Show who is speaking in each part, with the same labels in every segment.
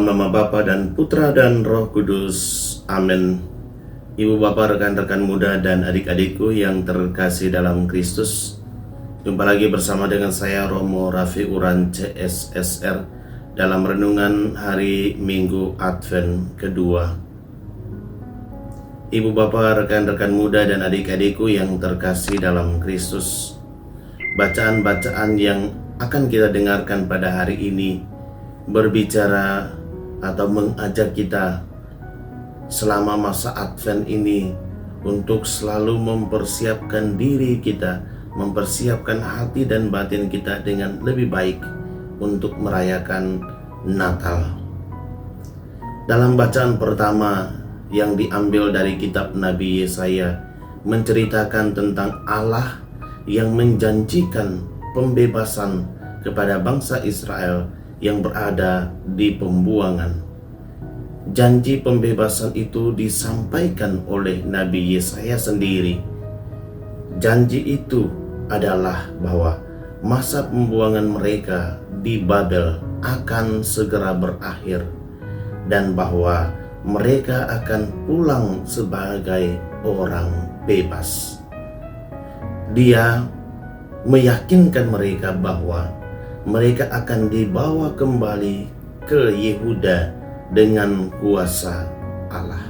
Speaker 1: Dalam nama Bapa dan Putra dan Roh Kudus. Amin. Ibu bapak, rekan-rekan muda dan adik-adikku yang terkasih dalam Kristus, jumpa lagi bersama dengan saya Romo Raffi Uran CSSR dalam renungan hari Minggu Advent kedua. Ibu bapak, rekan-rekan muda dan adik-adikku yang terkasih dalam Kristus, bacaan-bacaan yang akan kita dengarkan pada hari ini berbicara atau mengajak kita selama masa Advent ini untuk selalu mempersiapkan diri kita, mempersiapkan hati dan batin kita dengan lebih baik untuk merayakan Natal. Dalam bacaan pertama yang diambil dari kitab Nabi Yesaya, menceritakan tentang Allah yang menjanjikan pembebasan kepada bangsa Israel yang berada di pembuangan. Janji pembebasan itu disampaikan oleh Nabi Yesaya sendiri. Janji itu adalah bahwa masa pembuangan mereka di Babel akan segera berakhir dan bahwa mereka akan pulang sebagai orang bebas. Dia meyakinkan mereka bahwa mereka akan dibawa kembali ke Yehuda dengan kuasa Allah.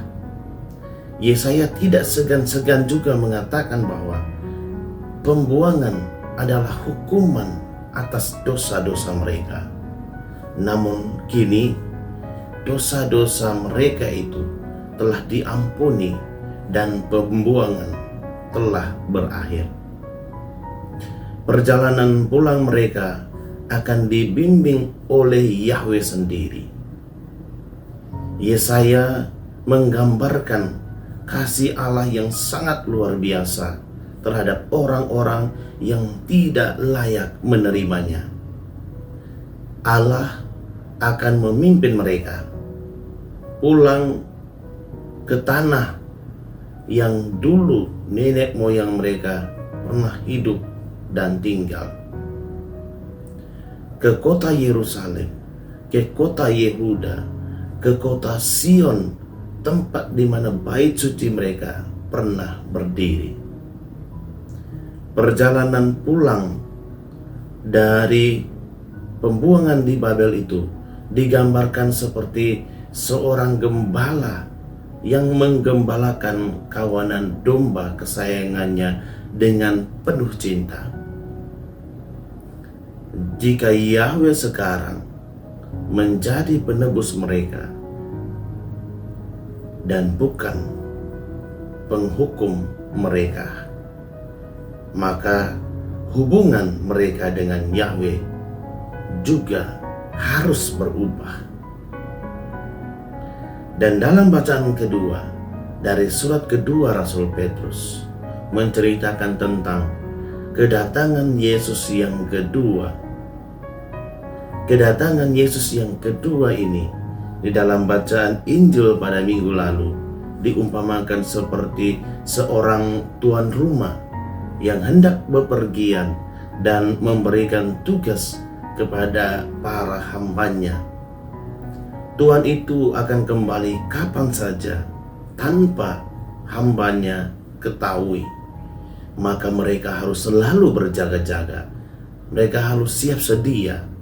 Speaker 1: Yesaya tidak segan-segan juga mengatakan bahwa pembuangan adalah hukuman atas dosa-dosa mereka. Namun kini dosa-dosa mereka itu telah diampuni dan pembuangan telah berakhir. Perjalanan pulang mereka akan dibimbing oleh Yahweh sendiri. Yesaya menggambarkan kasih Allah yang sangat luar biasa terhadap orang-orang yang tidak layak menerimanya. Allah akan memimpin mereka pulang ke tanah yang dulu nenek moyang mereka pernah hidup dan tinggal, ke kota Yerusalem, ke kota Yehuda, ke kota Sion, tempat di mana bait suci mereka pernah berdiri. Perjalanan pulang dari pembuangan di Babel itu digambarkan seperti seorang gembala yang menggembalakan kawanan domba kesayangannya dengan penuh cinta. Jika Yahweh sekarang menjadi penebus mereka dan bukan penghukum mereka, maka hubungan mereka dengan Yahweh juga harus berubah. Dan dalam bacaan kedua dari surat kedua Rasul Petrus menceritakan tentang kedatangan Yesus yang kedua. Kedatangan Yesus yang kedua ini di dalam bacaan Injil pada minggu lalu diumpamakan seperti seorang tuan rumah yang hendak bepergian dan memberikan tugas kepada para hambanya. Tuan itu akan kembali kapan saja tanpa hambanya ketahui. Maka mereka harus selalu berjaga-jaga. Mereka harus siap sedia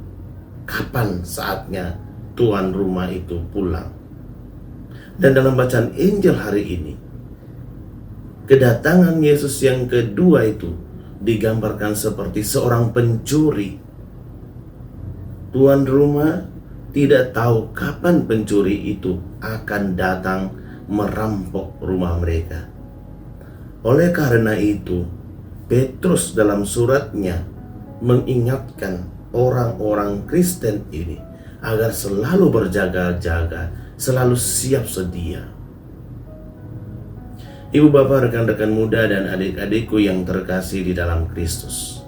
Speaker 1: kapan saatnya tuan rumah itu pulang. Dan dalam bacaan Injil hari ini, kedatangan Yesus yang kedua itu digambarkan seperti seorang pencuri. Tuan rumah tidak tahu kapan pencuri itu akan datang merampok rumah mereka. Oleh karena itu, Petrus dalam suratnya mengingatkan orang-orang Kristen ini agar selalu berjaga-jaga, selalu siap sedia. Ibu bapak, rekan-rekan muda dan adik-adikku yang terkasih di dalam Kristus,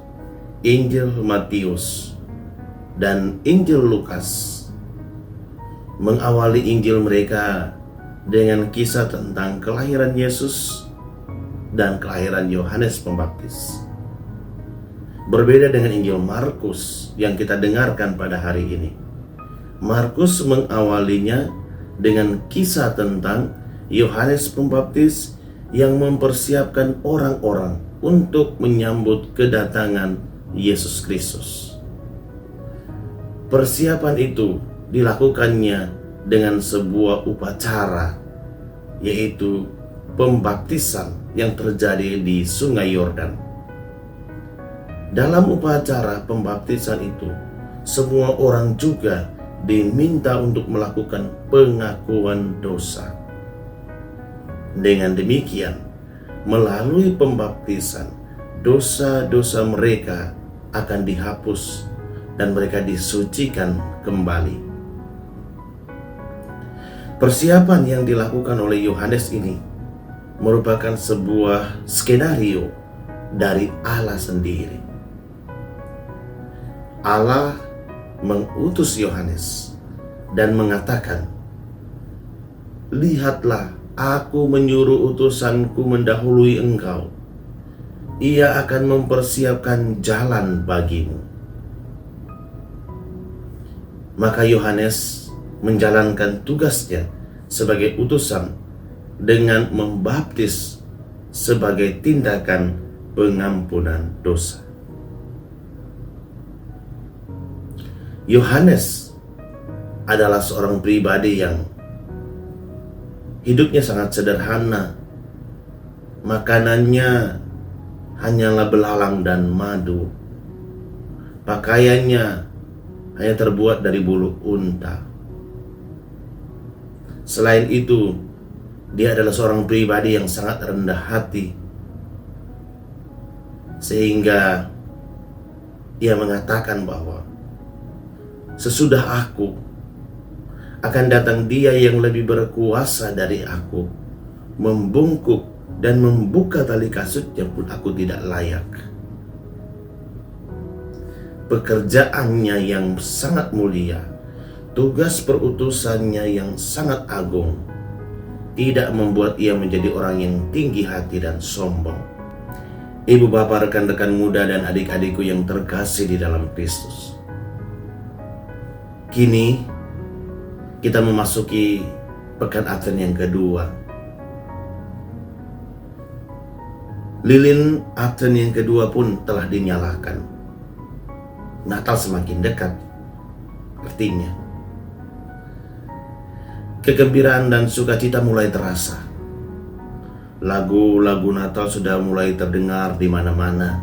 Speaker 1: Injil Matius dan Injil Lukas mengawali Injil mereka dengan kisah tentang kelahiran Yesus dan kelahiran Yohanes Pembaptis. Berbeda dengan Injil Markus yang kita dengarkan pada hari ini. Markus mengawalinya dengan kisah tentang Yohanes Pembaptis yang mempersiapkan orang-orang untuk menyambut kedatangan Yesus Kristus. Persiapan itu dilakukannya dengan sebuah upacara, yaitu pembaptisan yang terjadi di Sungai Yordan. Dalam upacara pembaptisan itu, semua orang juga diminta untuk melakukan pengakuan dosa. Dengan demikian, melalui pembaptisan, dosa-dosa mereka akan dihapus dan mereka disucikan kembali. Persiapan yang dilakukan oleh Yohanes ini merupakan sebuah skenario dari Allah sendiri. Allah mengutus Yohanes dan mengatakan, "Lihatlah, aku menyuruh utusanku mendahului engkau. Ia akan mempersiapkan jalan bagimu." Maka Yohanes menjalankan tugasnya sebagai utusan dengan membaptis sebagai tindakan pengampunan dosa. Yohanes adalah seorang pribadi yang hidupnya sangat sederhana. Makanannya hanyalah belalang dan madu. Pakaiannya hanya terbuat dari bulu unta. Selain itu, dia adalah seorang pribadi yang sangat rendah hati, sehingga ia mengatakan bahwa sesudah aku akan datang Dia yang lebih berkuasa dari aku, membungkuk dan membuka tali kasutnya pun aku tidak layak. Pekerjaannya yang sangat mulia, tugas perutusannya yang sangat agung, tidak membuat ia menjadi orang yang tinggi hati dan sombong. Ibu bapak, rekan-rekan muda dan adik-adikku yang terkasih di dalam Kristus, kini kita memasuki pekan Advent yang kedua. Lilin Advent yang kedua pun telah dinyalakan. Natal semakin dekat. Artinya, kegembiraan dan sukacita mulai terasa. Lagu-lagu Natal sudah mulai terdengar di mana-mana.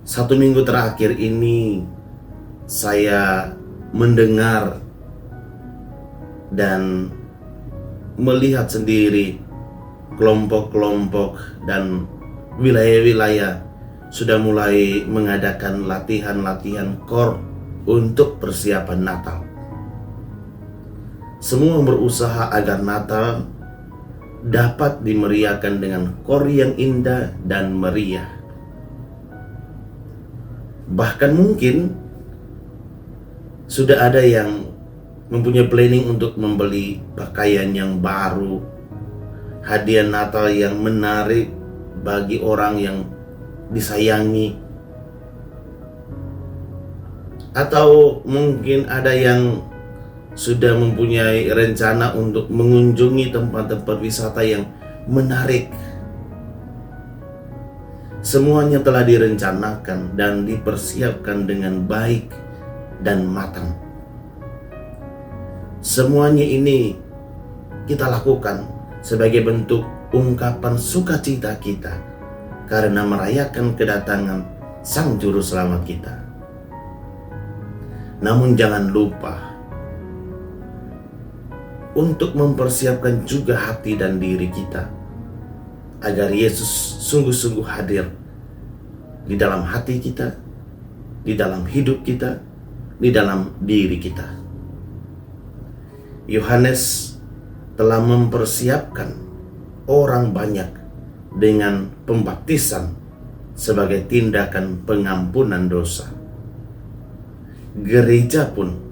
Speaker 1: 1 minggu terakhir ini saya mendengar dan melihat sendiri kelompok-kelompok dan wilayah-wilayah sudah mulai mengadakan latihan-latihan KOR untuk persiapan Natal. Semua berusaha agar Natal dapat dimeriahkan dengan KOR yang indah dan meriah. Bahkan mungkin sudah ada yang mempunyai planning untuk membeli pakaian yang baru, hadiah Natal yang menarik bagi orang yang disayangi, atau mungkin ada yang sudah mempunyai rencana untuk mengunjungi tempat-tempat wisata yang menarik. Semuanya telah direncanakan dan dipersiapkan dengan baik dan matang. Semuanya ini kita lakukan sebagai bentuk ungkapan sukacita kita karena merayakan kedatangan Sang Juru Selamat kita. Namun jangan lupa untuk mempersiapkan juga hati dan diri kita agar Yesus sungguh-sungguh hadir di dalam hati kita, di dalam hidup kita, di dalam diri kita. Yohanes telah mempersiapkan orang banyak dengan pembaptisan sebagai tindakan pengampunan dosa. Gereja pun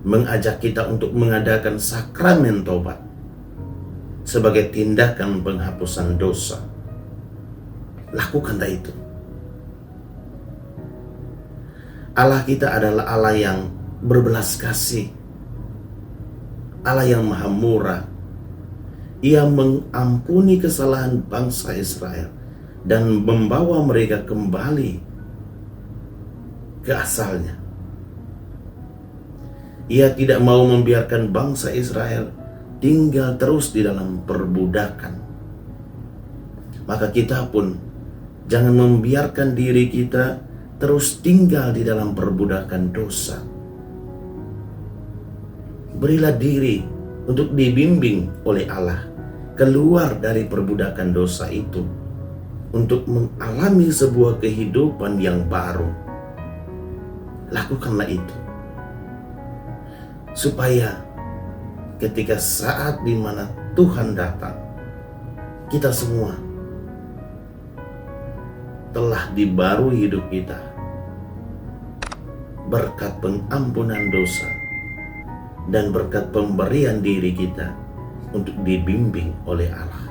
Speaker 1: mengajak kita untuk mengadakan sakramen tobat sebagai tindakan penghapusan dosa. Lakukanlah itu. Allah kita adalah Allah yang berbelas kasih, Allah yang maha murah. Ia mengampuni kesalahan bangsa Israel dan membawa mereka kembali ke asalnya. Ia tidak mau membiarkan bangsa Israel tinggal terus di dalam perbudakan. Maka kita pun jangan membiarkan diri kita terus tinggal di dalam perbudakan dosa. Berilah diri untuk dibimbing oleh Allah keluar dari perbudakan dosa itu, untuk mengalami sebuah kehidupan yang baru. Lakukanlah itu, supaya ketika saat di mana Tuhan datang, kita semua telah dibarui hidup kita berkat pengampunan dosa dan berkat pemberian diri kita untuk dibimbing oleh Allah.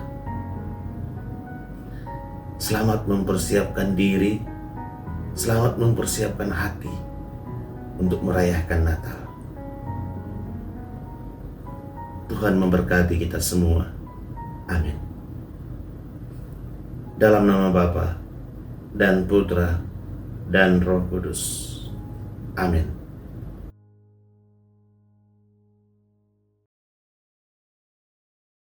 Speaker 1: Selamat mempersiapkan diri, selamat mempersiapkan hati untuk merayakan Natal. Tuhan memberkati kita semua. Amin. Dalam nama Bapa dan Putra dan Roh Kudus. Amin.